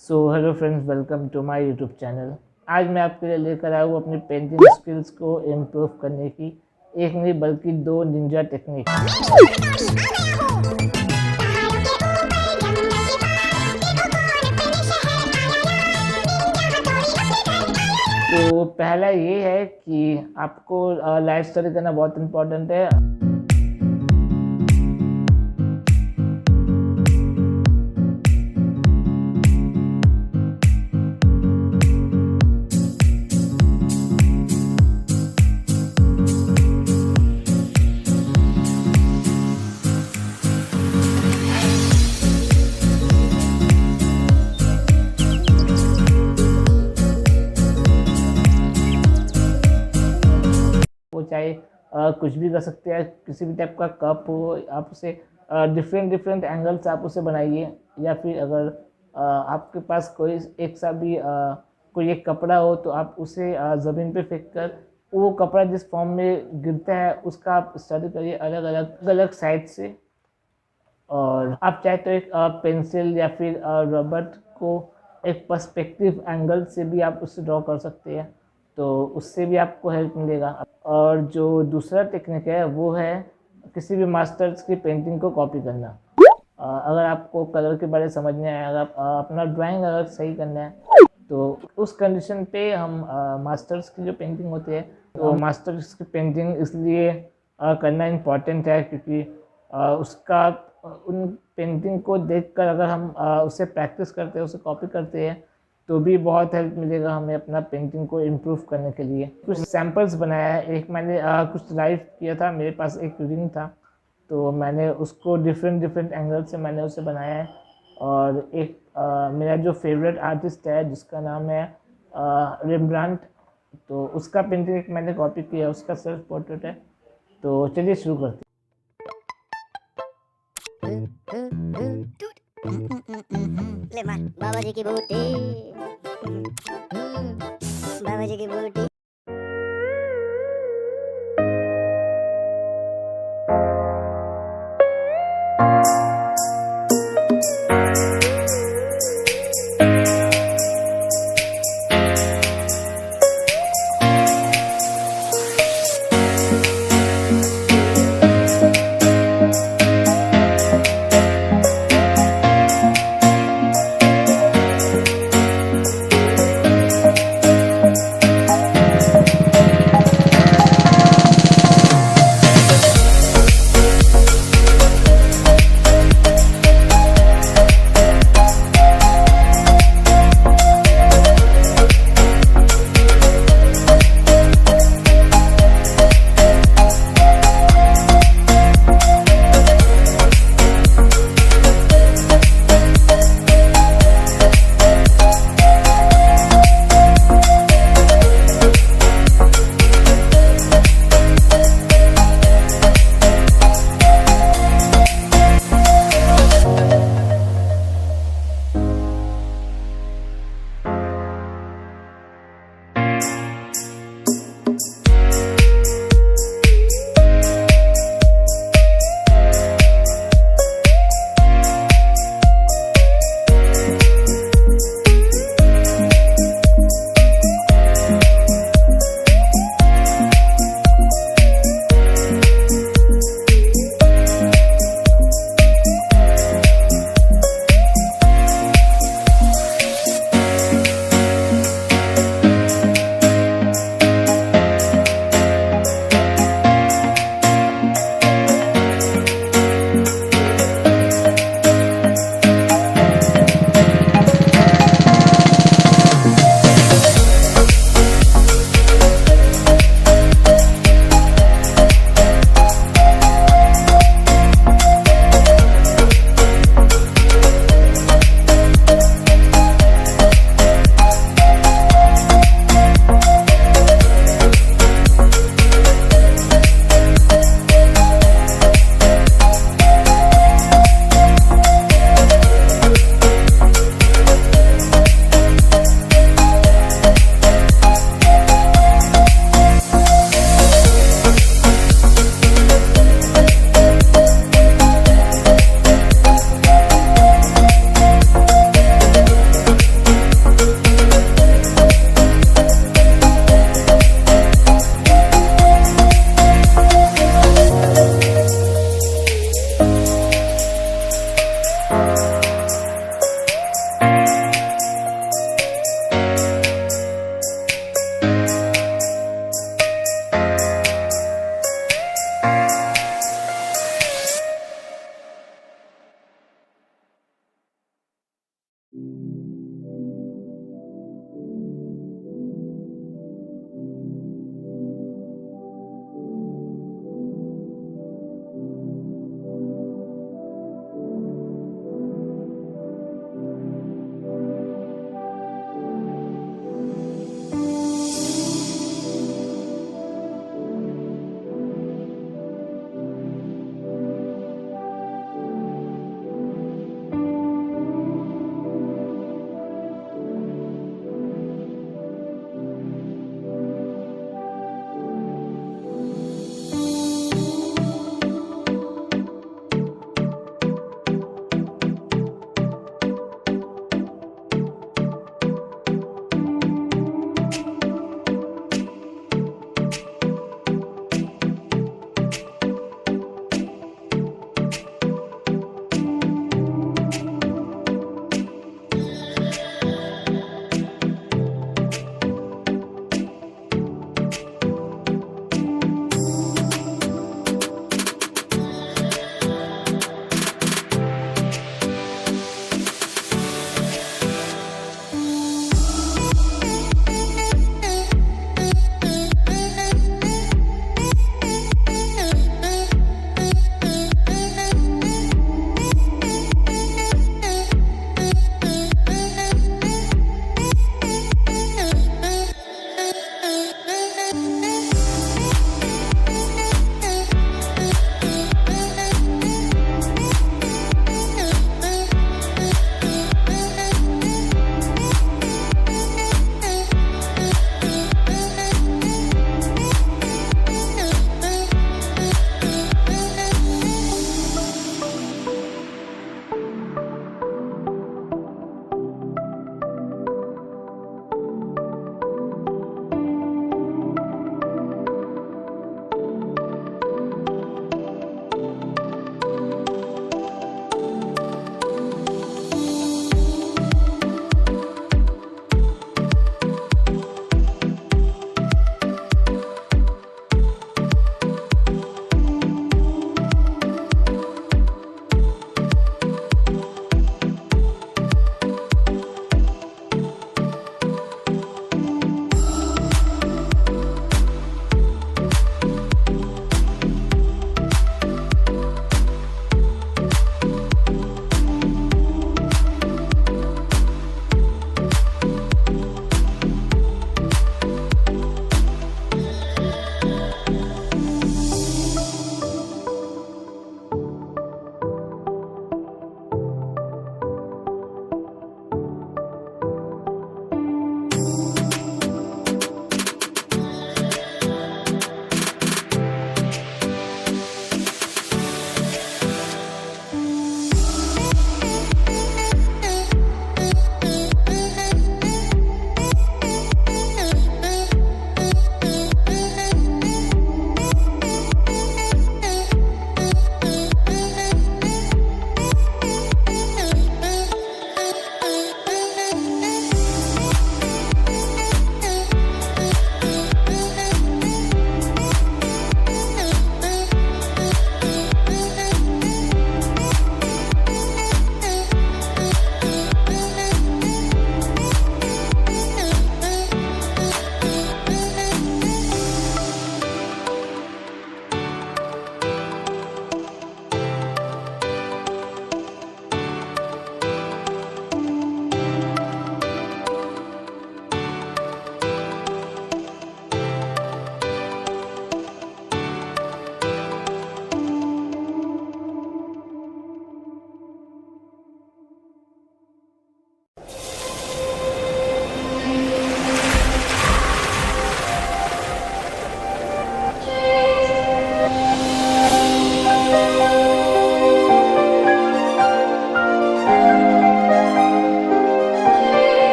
Hello friends, welcome to my YouTube channel. आज मैं आपके लिए लेकर आया हूँ अपनी पेंटिंग स्किल्स को इम्प्रूव करने की एक नहीं बल्कि दो निंजा टेक्निक। तो पहला ये है कि आपको लाइफ स्टडी करना बहुत इम्पोर्टेंट है। वो चाहे कुछ भी कर सकते हैं, किसी भी टाइप का कप हो, आप उसे डिफरेंट एंगल से आप उसे बनाइए। या फिर अगर आपके पास कोई एक सा भी कोई एक कपड़ा हो तो आप उसे ज़मीन पे फेंक कर वो कपड़ा जिस फॉर्म में गिरता है उसका आप स्टडी करिए अलग अलग साइड से। और आप चाहे तो एक पेंसिल या फिर रबर को एक पर्सपेक्टिव एंगल से भी आप उससे ड्रॉ कर सकते हैं, तो उससे भी आपको हेल्प मिलेगा। और जो दूसरा टेक्निक है वो है किसी भी मास्टर्स की पेंटिंग को कॉपी करना। अगर आपको कलर के बारे में समझना है, अगर आप अपना ड्राइंग अगर सही करना है तो उस कंडीशन पे हम मास्टर्स की जो पेंटिंग होती है तो मास्टर्स की पेंटिंग इसलिए करना इम्पॉर्टेंट है क्योंकि उसका उन पेंटिंग को देखकर अगर हम उसे प्रैक्टिस करते हैं, उसे कॉपी करते हैं तो भी बहुत हेल्प मिलेगा हमें अपना पेंटिंग को इम्प्रूव करने के लिए। कुछ सैम्पल्स बनाया है। एक मैंने कुछ लाइव किया था, मेरे पास एक रिंग था तो मैंने उसको डिफरेंट एंगल से मैंने उसे बनाया है। और एक मेरा जो फेवरेट आर्टिस्ट है जिसका नाम है रेम्ब्रांट, तो उसका पेंटिंग एक मैंने कॉपी किया, उसका सेल्फ पोर्ट्रेट है। तो चलिए शुरू करते हैं। ले मार बाबा जी की बूटी, बाबा जी की बूटी।